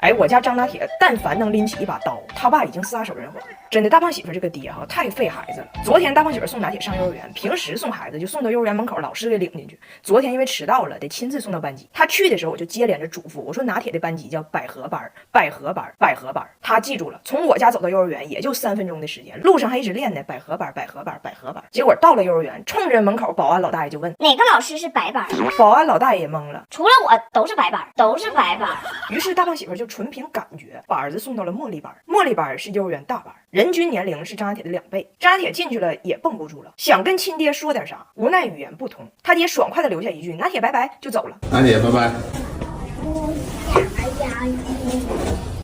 哎，我家张大铁但凡能拎起一把刀，他爸已经撒手人寰了。真的，大胖媳妇这个爹哈太费孩子了。昨天大胖媳妇送拿铁上幼儿园，平时送孩子就送到幼儿园门口，老师给领进去。昨天因为迟到了，得亲自送到班级。他去的时候我就接连着嘱咐我说，拿铁的班级叫百合班，百合班，百合班。他记住了，从我家走到幼儿园也就3分钟的时间，路上还一直练呢，百合班，百合班，百合班。结果到了幼儿园，冲着门口保安老大爷就问哪个老师是白班？保安老大爷也懵了，除了我都是白班，都是白班。于是大胖媳妇就纯凭感觉把儿子送到了茉莉班。茉莉班是幼儿园大班，人均年龄是张大铁的2倍。张大铁进去了也绷不住了，想跟亲爹说点啥，无奈语言不通。他爹爽快的留下一句拿铁拜拜就走了。拿铁拜拜。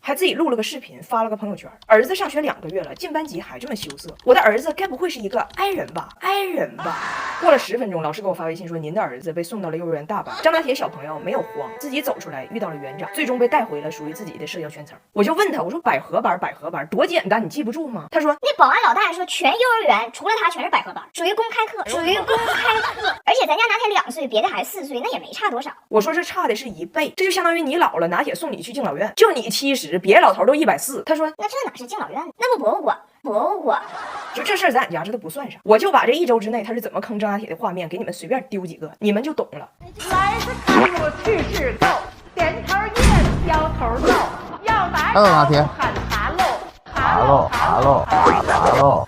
还自己录了个视频发了个朋友圈。儿子上学2个月了，进班级还这么羞涩，我的儿子该不会是一个 i 人吧？i 人吧。过了10分钟，老师给我发微信说您的儿子被送到了幼儿园大班。张大铁小朋友没有慌，自己走出来遇到了园长，最终被带回了属于自己的社交圈层。我就问他，我说百合班，百合班多简单，你记不住吗？他说那保安老大爷说全幼儿园除了他全是百合班，属于公开课，属于公开课。而且咱家拿铁2岁，别的孩子4岁，那也没差多少。我说这差的是1倍，这就相当于你老了拿铁送你去敬老院，就你70，别老头都140。他说那这哪是敬老院，那不博物馆？博物馆。就这事儿在俺家这都不算上，我就把这1周之内他是怎么坑张大铁的画面给你们随便丢几个，你们就懂了。来是看我去是够，点头 yes， 摇头 no， 要打招呼喊哈喽，哈喽，哈喽。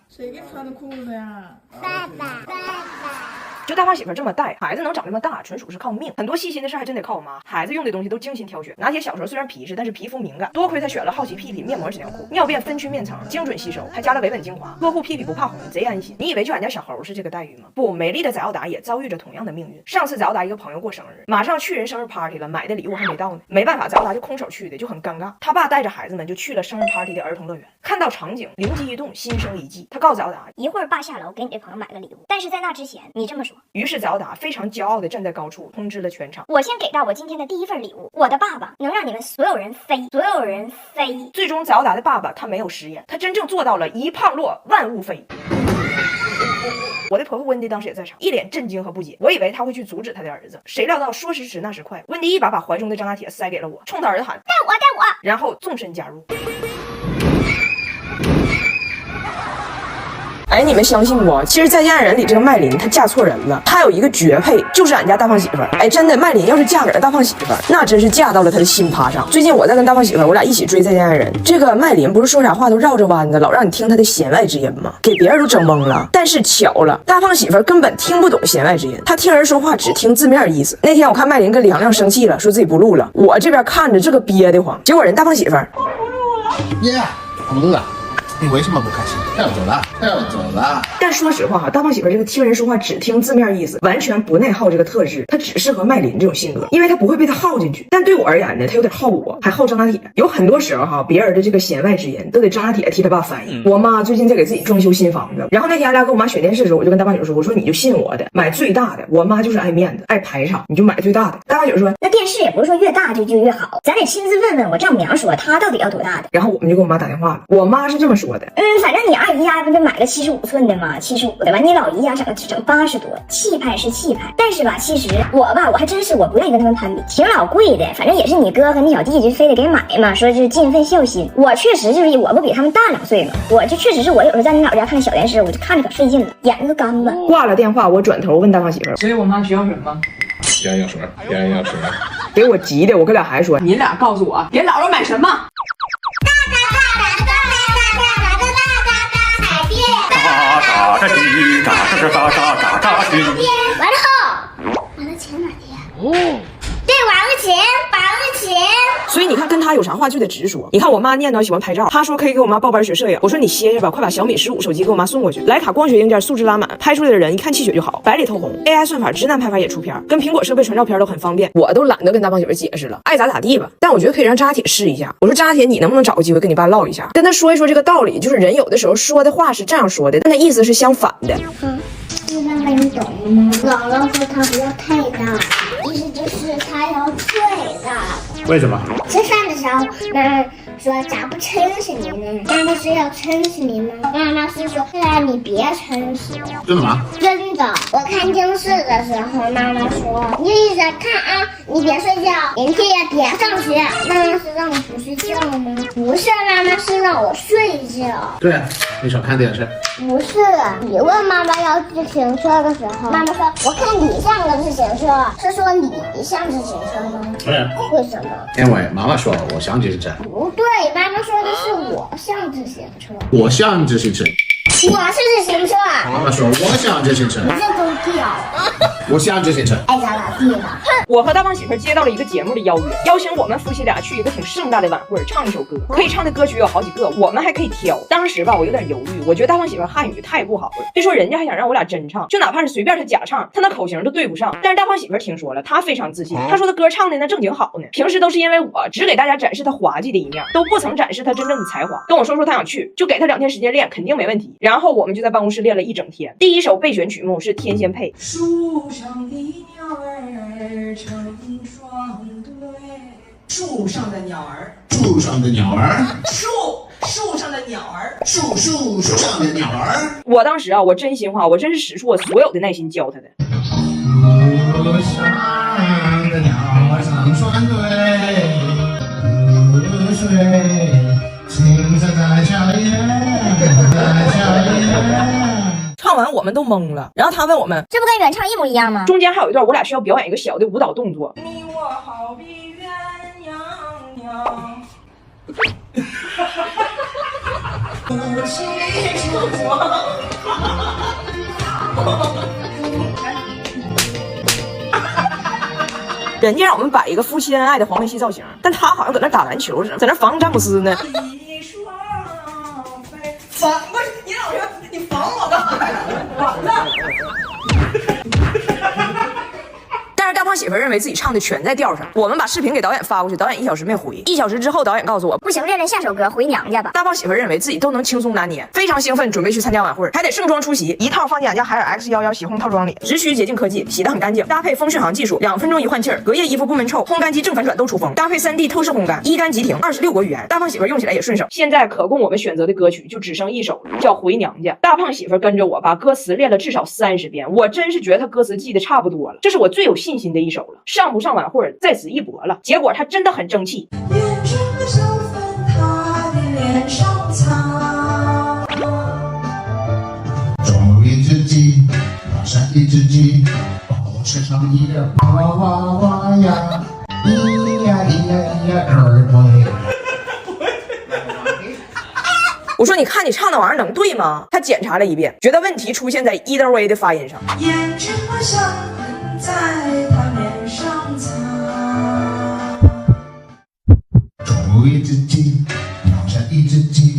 谁给穿的裤子呀？爸爸。就大胖媳妇这么带孩子能长这么大，纯属是靠命。很多细心的事还真得靠我妈。孩子用的东西都精心挑选。拿铁小时候虽然皮实，但是皮肤敏感，多亏他选了好奇屁屁面膜纸尿裤，尿便分区面层，精准吸收，还加了维稳精华，呵护屁屁不怕红，贼安心。你以为就俺家小猴是这个待遇吗？不，美丽的翟奥达也遭遇着同样的命运。上次翟奥达一个朋友过生日，马上去人生日 party 了，买的礼物还没到呢，没办法，翟奥达就空手去的，就很尴尬。他爸带着孩子们就去了生日 party 的儿童乐园，看到场景灵机一动，心生一计，他告诉翟奥达一会儿爸下楼给你这朋友买个礼物，但是在那之前你这么说。于是翟奥达非常骄傲地站在高处，通知了全场。我先给到我今天的第一份礼物，我的爸爸能让你们所有人飞，所有人飞。最终翟奥达的爸爸他没有食言，他真正做到了一胖落万物飞。我的婆婆温迪当时也在场，一脸震惊和不解。我以为他会去阻止他的儿子，谁料到说时迟那时快，温迪一把把怀中的张大铁塞给了我，冲他儿子喊带我带我，然后纵身加入。哎，你们相信不？其实《再见爱人》里这个麦琳她嫁错人了，她有一个绝配，就是俺家大胖媳妇儿。哎，真的，麦琳要是嫁给了大胖媳妇儿，那真是嫁到了他的新趴上。最近我在跟大胖媳妇儿，我俩一起追《再见爱人》，这个麦琳不是说啥话都绕着弯子，老让你听她的弦外之音吗？给别人都整懵了。但是巧了，大胖媳妇儿根本听不懂弦外之音，她听人说话只听字面意思。那天我看麦琳跟李阳亮生气了，说自己不录了，我这边看着这个憋得慌，结果人大胖媳妇儿耶，我们录了。你为什么不开心？他要走了，他要走了。但说实话哈，大胖媳妇这个听人说话只听字面意思，完全不内耗这个特质，她只适合麦琳这种性格，因为她不会被她耗进去。但对我而言呢，她有点耗我，还耗张大铁。有很多时候哈，别人的这个弦外之音都得张大铁替他爸翻译。我妈最近在给自己装修新房子，然后那天俺俩跟我妈选电视的时候，我就跟大胖媳妇说，我说你就信我的，买最大的。我妈就是爱面子，爱排场，你就买最大的。大胖媳妇说，那电视也不是说越大就越好，咱得亲自问问我丈母娘说她到底要多大的。然后我们就给我妈打电话了，我妈是这么说的，反正你二姨家不就买个75寸的吗？75的吧，你老姨家整80多，气派是气派，但是吧，其实我还真是我不愿意跟他们攀比，挺老贵的，反正也是你哥和你小弟就非得给买嘛，说是尽份孝心。我确实就是我不比他们大2岁嘛，我就确实是我有时候在你老家看小电视，我就看着可费劲了，眼睛都干了。挂了电话，我转头问大胖媳妇，所以我妈需要什么？需要药水，需要药水。给我急的，我跟俩孩子说，你俩告诉我给姥姥买什么？完了钱哪天？哦，对，完了钱。所以你看跟他有啥话就得直说。你看我妈念叨喜欢拍照，她说可以给我妈报班学摄影，我说你歇歇吧，快把小米15手机给我妈送过去，徕卡光学硬件素质拉满，拍出来的人一看气血就好，白里透红， AI 算法直男拍法也出片，跟苹果设备传照片都很方便。我都懒得跟大胖媳妇解释了，爱咋咋地吧。但我觉得可以让张大铁试一下，我说张大铁你能不能找个机会跟你爸唠一下，跟他说一说这个道理，就是人有的时候说的话是这样说的，但他意思是相反的。爸爸，你懂吗？姥姥说它不要太大，意思就是它要最大。为什么？吃饭的时候，妈妈说咋不撑死你呢？妈妈是要撑死你吗？妈妈是说，你别撑死我。真的吗？真的。的。我看电视的时候，妈妈说你一直看啊，你别睡觉，明天也别上学。妈妈是让你不睡觉吗？不是，妈妈是让我睡觉。对啊，你少看电视。不是，你问妈妈要自行车的时候，妈妈说我看你像个自行车，是说你像自行车吗？对啊，为什么？因为妈妈说我像自行车。不对，妈妈说的是我像自行车。我像自行车。我是自行车。妈妈说我像自行车。你这都掉。我像自行车。爱咋咋地吧。我和大胖媳妇接到了一个节目的邀约，邀请我们夫妻俩去一个挺盛大的晚会，唱一首歌。可以唱的歌曲有好几个，我们还可以挑。当时吧，我有点犹豫，我觉得大胖媳妇汉语太不好了，别说人家还想让我俩真唱，就哪怕是随便她假唱，她那口型都对不上。但是大胖媳妇听说了，她非常自信，她说她歌唱的那正经好呢。平时都是因为我只给大家展示她滑稽的一面，都不曾展示她真正的才华。跟我说她想去，就给她2天时间练，肯定没问题。然后我们就在办公室练了一整天。第一首备选曲目是《天仙配》。树上的鸟儿成双对，树上的鸟儿，树上的鸟儿，树上的鸟儿，树上的鸟儿。我当时啊，我真心话，我真是使出我所有的耐心教他的。树上的鸟儿成双对，水青色在笑颜，在笑颜。唱完我们都懵了，然后他问我们，这不跟原唱一模一样吗？中间还有一段我俩需要表演一个小的舞蹈动作。你我好比鸳鸯娘。夫妻之光。人家让我们摆一个夫妻恩爱的黄梅戏造型，但他好像搁那打篮球似的，在那防詹姆斯呢。一双飞，防不是你老说你防我干啥呀？完了。但是大胖媳妇认为自己唱的全在调上，我们把视频给导演发过去，导演1小时没回。1小时之后，导演告诉我不行，练练下首歌，回娘家吧。大胖媳妇认为自己都能轻松拿捏，非常兴奋，准备去参加晚会，还得盛装出席。一套放进俺家海尔 X11洗烘套装里，只需洁净科技，洗得很干净，搭配风续航技术，2分钟一换气儿，隔夜衣服不闷臭，烘干机正反转都出风，搭配3D 透视烘干，一干即停，26国语言，大胖媳妇用起来也顺手。现在可供我们选择的歌曲就只剩一首了，叫《回娘家》。大胖媳妇跟着我把歌词练了至少30遍，我真是觉得她歌词记得差不多了，这是我最有信心的一首了。上不上晚会在此一搏了。结果她真的很争气。眼睁着小粉她的脸上擦。种一只鸡，养上一只鸡，把我吃上一个娃娃娃呀，咿呀咿呀咿呀二对。我说你看你唱那玩意儿能对吗？他检查了一遍，觉得问题出现在 either way 的发音上。眼睁着小粉在她脸上擦。种一只鸡，养上一只鸡。